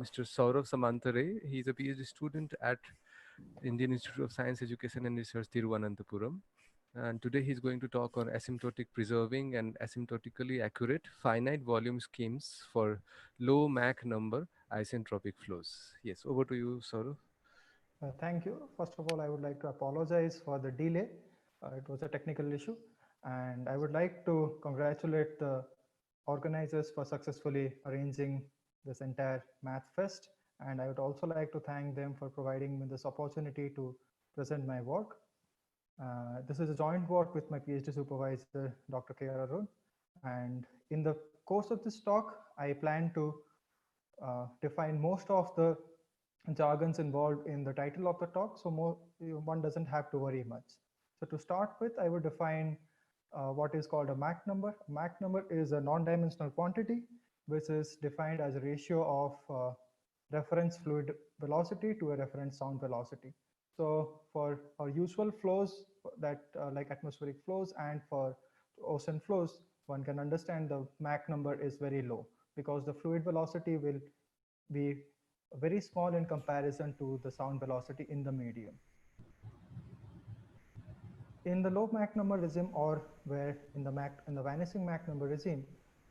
Mr. Saurav Samantare. He's a PhD student at Indian Institute of Science Education and Research, Thiruvananthapuram. And today he's going to talk on asymptotic preserving and asymptotically accurate finite volume schemes for low Mach number isentropic flows. Yes, over to you, Saurav. Thank you. First of all, I would like to apologize for the delay. It was a technical issue. And I would like to congratulate the organizers for successfully arranging this entire Math Fest. And I would also like to thank them for providing me this opportunity to present my work. This is a joint work with my PhD supervisor, Dr. K.R. Arun. And in the course of this talk, I plan to define most of the jargons involved in the title of the talk, so one doesn't have to worry much. So to start with, I would define what is called a Mach number. A Mach number is a non-dimensional quantity which is defined as a ratio of reference fluid velocity to a reference sound velocity. So for our usual flows that like atmospheric flows and for ocean flows, one can understand the Mach number is very low because the fluid velocity will be very small in comparison to the sound velocity in the medium. In the low Mach number regime, or where in the vanishing Mach number regime,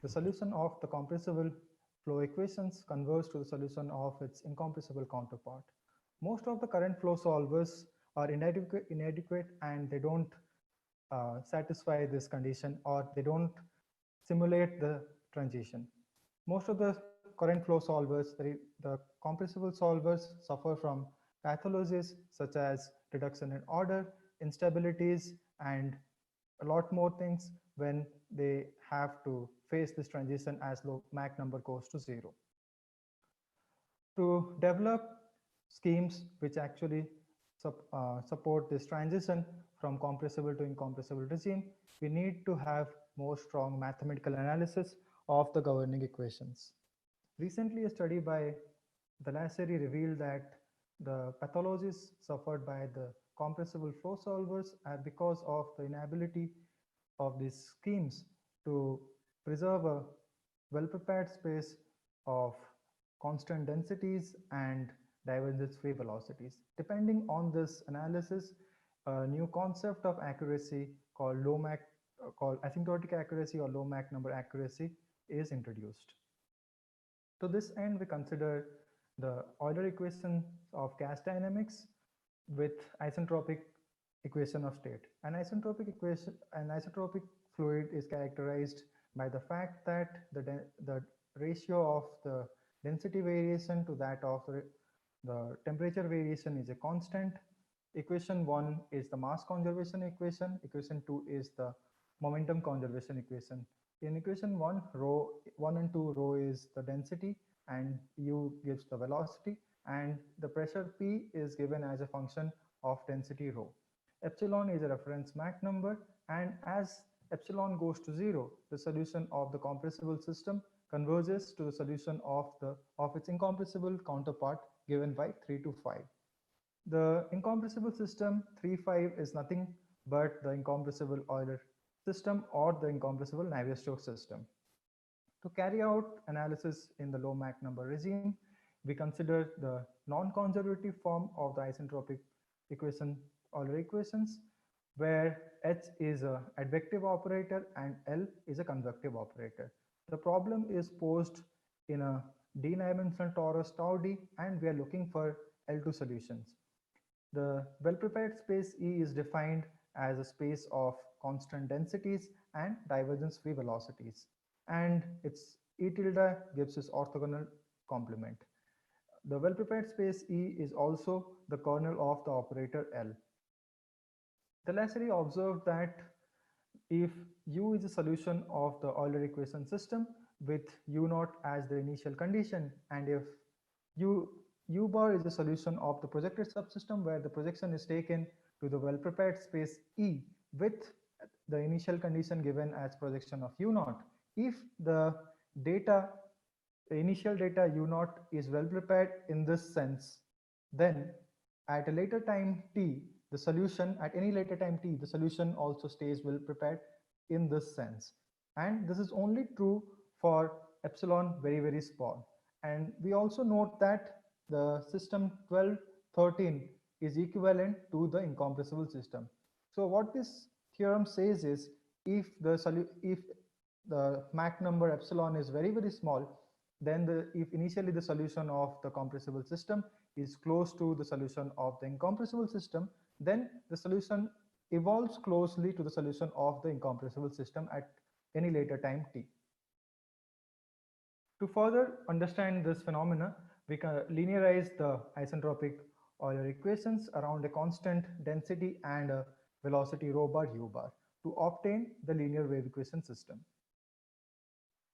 the solution of the compressible flow equations converge to the solution of its incompressible counterpart. Most of the current flow solvers are inadequate and they don't satisfy this condition, or they don't simulate the transition. Most of the current flow solvers, the compressible solvers, suffer from pathologies such as reduction in order, instabilities, and a lot more things when they have to face this transition as low Mach number goes to 0. To develop schemes which actually support this transition from compressible to incompressible regime, we need to have more strong mathematical analysis of the governing equations. Recently, a study by Delasseri revealed that the pathologies suffered by the compressible flow solvers are because of the inability of these schemes to preserve a well-prepared space of constant densities and divergence-free velocities. Depending on this analysis, a new concept of accuracy called called asymptotic accuracy or low Mach number accuracy is introduced. To this end, we consider the Euler equation of gas dynamics with isentropic equation of state. An isotropic fluid is characterized by the fact that the ratio of the density variation to that of the temperature variation is a constant. Equation 1 is the mass conservation equation. Equation 2 is the momentum conservation equation. In equation 1, rho 1 and 2, rho is the density and u gives the velocity, and the pressure P is given as a function of density rho. Epsilon is a reference Mach number, and as epsilon goes to 0, the solution of the compressible system converges to the solution of its incompressible counterpart given by 3 to 5. The incompressible system 3, 5 is nothing but the incompressible Euler system or the incompressible Navier-Stokes system. To carry out analysis in the low Mach number regime, we consider the non-conservative form of the isentropic equation Euler equations, where H is an advective operator and L is a convective operator. The problem is posed in a d-dimensional torus tau d, and we are looking for L2 solutions. The well-prepared space E is defined as a space of constant densities and divergence-free velocities, and its E tilde gives its orthogonal complement. The well-prepared space E is also the kernel of the operator L. Delasseri observed that if U is a solution of the Euler equation system with U naught as the initial condition, and if U bar is a solution of the projected subsystem where the projection is taken to the well-prepared space E with the initial condition given as projection of U naught. If the initial data U naught is well prepared in this sense, then at a later time t, the solution at any later time t, the solution also stays well prepared in this sense. And this is only true for epsilon very, very small. And we also note that the system 1213 is equivalent to the incompressible system. So what this theorem says is, if the Mach number epsilon is very, very small, then if initially the solution of the compressible system is close to the solution of the incompressible system, then the solution evolves closely to the solution of the incompressible system at any later time t. To further understand this phenomena, we can linearize the isentropic Euler equations around a constant density and a velocity rho bar u bar to obtain the linear wave equation system.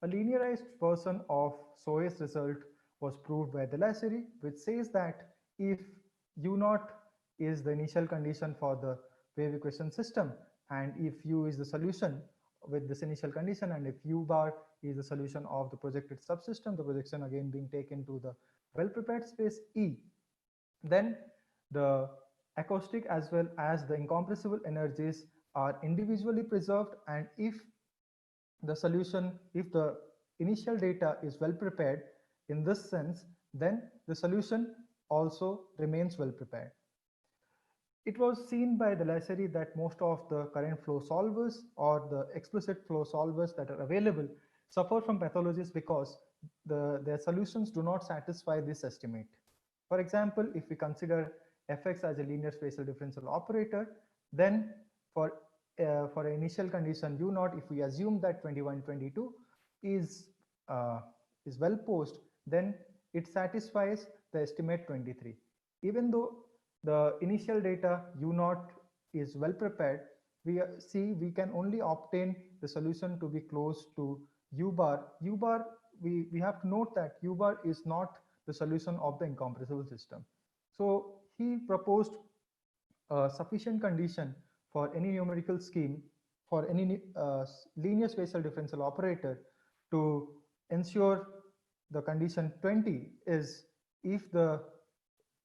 A linearized version of Soy's result was proved by Delasseri, which says that if U naught is the initial condition for the wave equation system, and if U is the solution with this initial condition, and if U bar is the solution of the projected subsystem, the projection again being taken to the well-prepared space E, then the acoustic as well as the incompressible energies are individually preserved, and if the initial data is well prepared in this sense, then the solution also remains well prepared. It was seen by Delasseri that most of the current flow solvers or the explicit flow solvers that are available suffer from pathologies because their solutions do not satisfy this estimate. For example, if we consider fx as a linear spatial differential operator, then for an initial condition u naught, if we assume that 2122 is well posed, then it satisfies the estimate 23. Even though the initial data u naught is well prepared, we can only obtain the solution to be close to u bar. U bar, we have to note that u bar is not the solution of the incompressible system. So he proposed a sufficient condition for any numerical scheme, for any linear spatial differential operator, to ensure the condition 20 is if the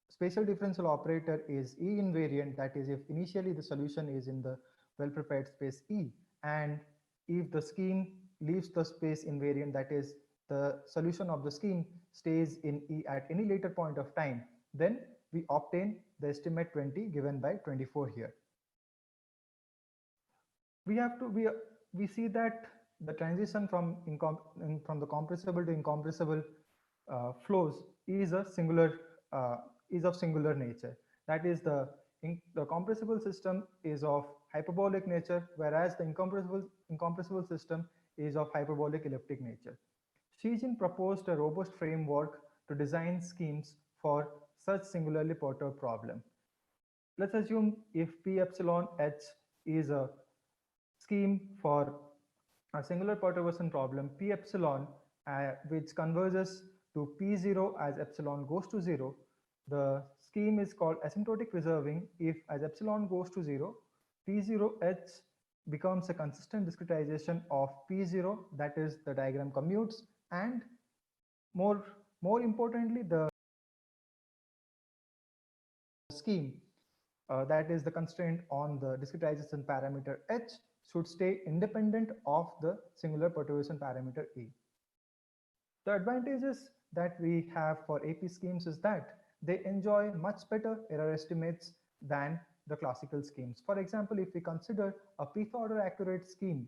spatial differential operator is E invariant, that is if initially the solution is in the well prepared space E, and if the scheme leaves the space invariant, that is the solution of the scheme stays in E at any later point of time, then we obtain the estimate 20 given by 24 here. We see that the transition from the compressible to incompressible flows is of singular nature. That is, the compressible system is of hyperbolic nature, whereas the incompressible system is of hyperbolic elliptic nature. Shijin proposed a robust framework to design schemes for such singularly perturbed problem. Let's assume if P epsilon H is a scheme for a singular perturbation problem, P epsilon, which converges to P0 as epsilon goes to 0. The scheme is called asymptotic preserving if, as epsilon goes to 0, P0H becomes a consistent discretization of P0, that is, the diagram commutes, and more importantly, the scheme, that is the constraint on the discretization parameter H, should stay independent of the singular perturbation parameter E. The advantages that we have for AP schemes is that they enjoy much better error estimates than the classical schemes. For example, if we consider a pth order accurate scheme,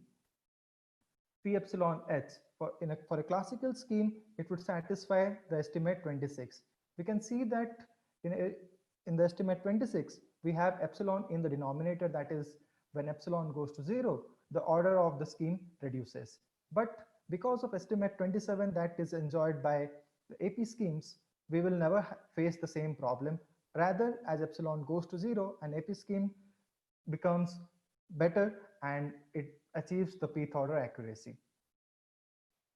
P epsilon H, for a classical scheme, it would satisfy the estimate 26. We can see that in the estimate 26, we have epsilon in the denominator, that is, when epsilon goes to 0, the order of the scheme reduces. But because of estimate 27 that is enjoyed by the AP schemes, we will never face the same problem. Rather, as epsilon goes to 0, an AP scheme becomes better and it achieves the pth order accuracy.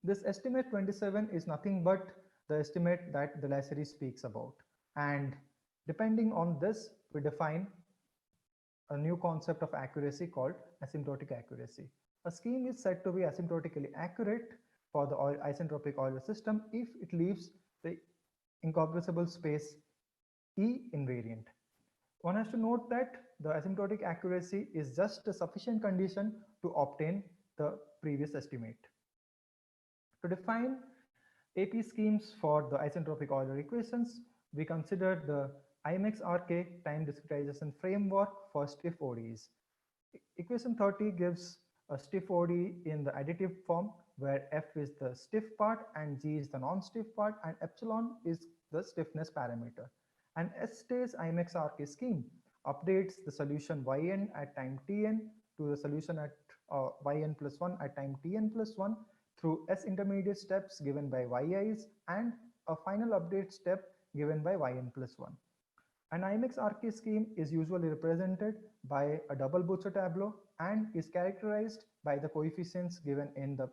This estimate 27 is nothing but the estimate that Delasseri speaks about. And depending on this, we define a new concept of accuracy called asymptotic accuracy. A scheme is said to be asymptotically accurate for the isentropic Euler system if it leaves the incompressible space E invariant. One has to note that the asymptotic accuracy is just a sufficient condition to obtain the previous estimate. To define AP schemes for the isentropic Euler equations, we consider the IMX-RK time discretization framework for stiff ODEs. Equation 30 gives a stiff ODE in the additive form where F is the stiff part and G is the non-stiff part and epsilon is the stiffness parameter. And S-stage IMX-RK scheme updates the solution yn at time tn to the solution at yn plus 1 at time tn plus 1 through S intermediate steps given by yi's and a final update step given by yn plus 1. An IMX-RK scheme is usually represented by a double Boocher tableau and is characterized by the coefficients given in the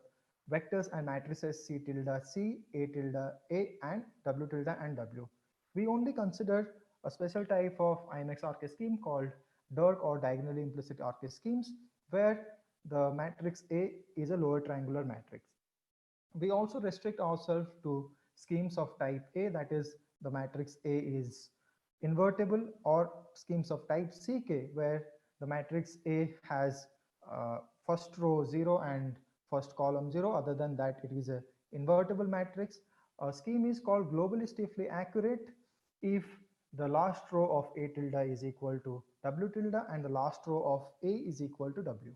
vectors and matrices C tilde C, A tilde A, and W tilde and W. We only consider a special type of IMX-RK scheme called Dirk or diagonally implicit RK schemes, where the matrix A is a lower triangular matrix. We also restrict ourselves to schemes of type A, that is, the matrix A is invertible, or schemes of type CK, where the matrix A has first row 0 and first column 0. Other than that, it is a invertible matrix. A scheme is called globally stiffly accurate if the last row of A tilde is equal to W tilde and the last row of A is equal to W.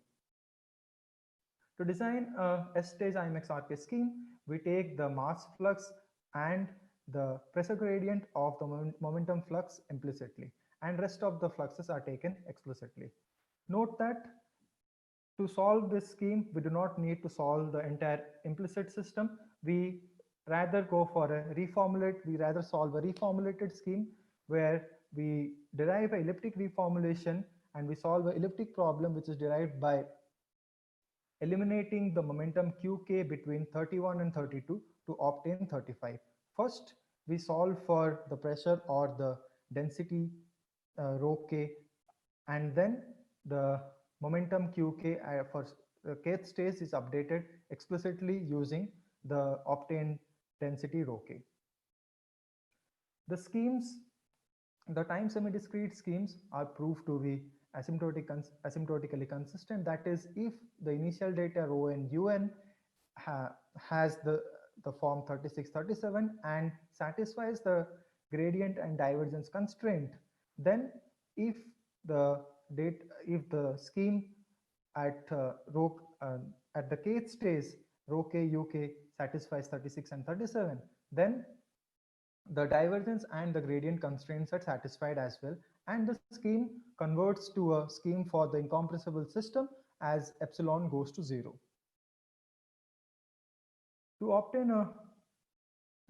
To design a S-stage IMX-RK scheme, we take the mass flux and the pressure gradient of the momentum flux implicitly, and rest of the fluxes are taken explicitly. Note that to solve this scheme, we do not need to solve the entire implicit system. We rather go for a we rather solve a reformulated scheme where we derive an elliptic reformulation and we solve an elliptic problem which is derived by eliminating the momentum qk between 31 and 32 to obtain 35. First, we solve for the pressure or the density rho k, and then the momentum qk for kth stage is updated explicitly using the obtained density rho k. The time semi-discrete schemes are proved to be asymptotically consistent. That is, if the initial data rho and un has the form 36, 37 and satisfies the gradient and divergence constraint, then if the scheme at at the kth stage rho k uk satisfies 36 and 37, then the divergence and the gradient constraints are satisfied as well, and the scheme converts to a scheme for the incompressible system as epsilon goes to 0. To obtain a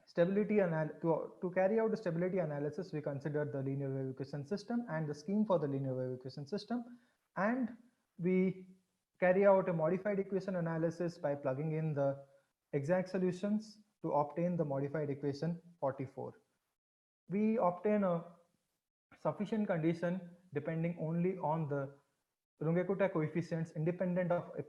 stability to carry out the stability analysis, we consider the linear wave equation system and the scheme for the linear wave equation system, and we carry out a modified equation analysis by plugging in the exact solutions to obtain the modified equation 44. We obtain a sufficient condition depending only on the Runge-Kutta coefficients independent of epsilon.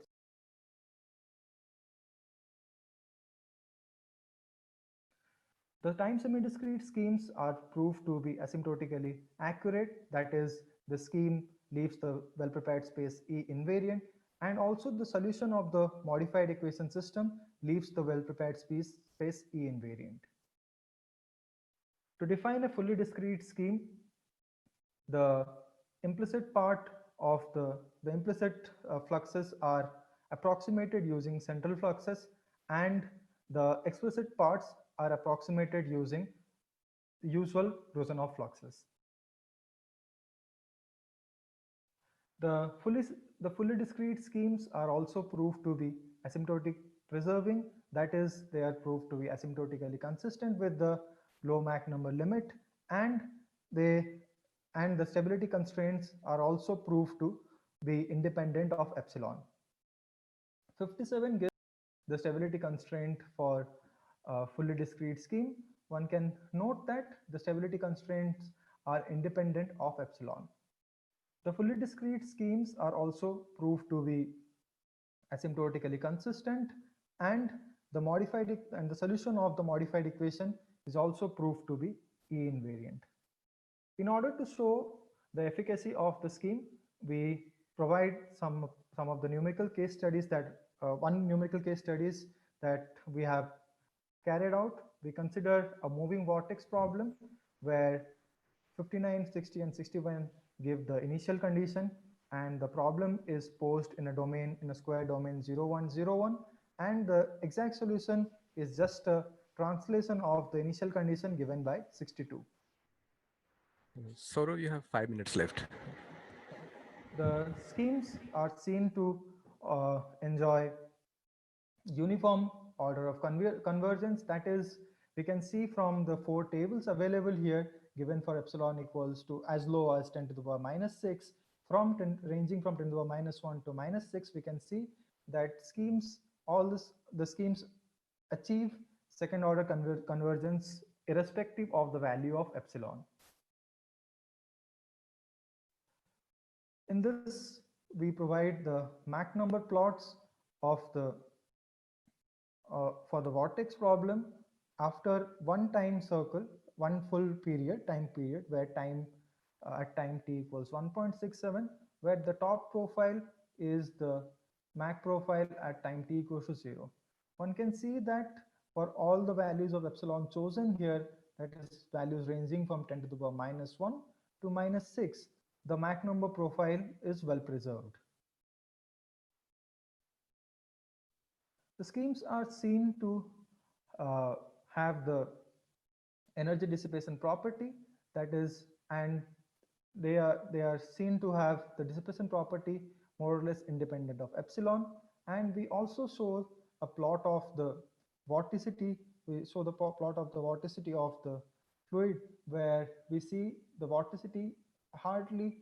The time semi-discrete schemes are proved to be asymptotically accurate, that is, the scheme leaves the well-prepared space E invariant, and also the solution of the modified equation system leaves the well-prepared space E invariant. To define a fully discrete scheme, the implicit part of the implicit fluxes are approximated using central fluxes, and the explicit parts are approximated using the usual Rosenov fluxes. The fully discrete schemes are also proved to be asymptotic preserving, that is, they are proved to be asymptotically consistent with the low Mach number limit, and the stability constraints are also proved to be independent of epsilon. 57 gives the stability constraint for a fully discrete scheme. One can note that the stability constraints are independent of epsilon. The fully discrete schemes are also proved to be asymptotically consistent, and the solution of the modified equation is also proved to be E invariant. In order to show the efficacy of the scheme, we provide some of the numerical case studies that one numerical case studies that we have carried out, we consider a moving vortex problem where 59, 60, and 61 give the initial condition, and the problem is posed in a domain, in a square domain 0, 1, 0, 1, and the exact solution is just a translation of the initial condition given by 62. Saurav, you have 5 minutes left. The schemes are seen to enjoy uniform order of convergence. That is, we can see from the 4 tables available here, given for epsilon equals to as low as 10 to the power minus 6, from ranging from 10 to the power minus 1 to minus 6, we can see that schemes, the schemes achieve second order convergence irrespective of the value of epsilon. In this, we provide the Mach number plots of the for the vortex problem after one time circle, one full time period, where time at time t equals 1.67, where the top profile is the Mach profile at time t equals to 0. One can see that for all the values of epsilon chosen here, that is values ranging from 10 to the power minus 1 to minus 6, the Mach number profile is well preserved. The schemes are seen to have the energy dissipation property, that is, and they are seen to have the dissipation property more or less independent of epsilon. And we also show a plot of the vorticity. We show the plot of the vorticity of the fluid, where we see the vorticity hardly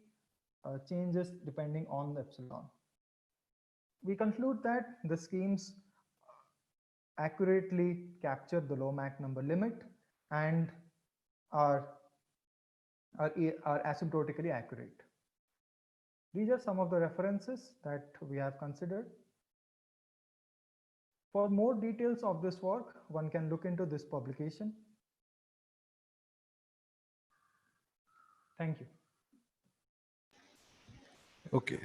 changes depending on the epsilon. We conclude that the schemes accurately capture the low Mach number limit and are asymptotically accurate. These are some of the references that we have considered. For more details of this work, one can look into this publication. Thank you. Okay,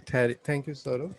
thank you, Saurav.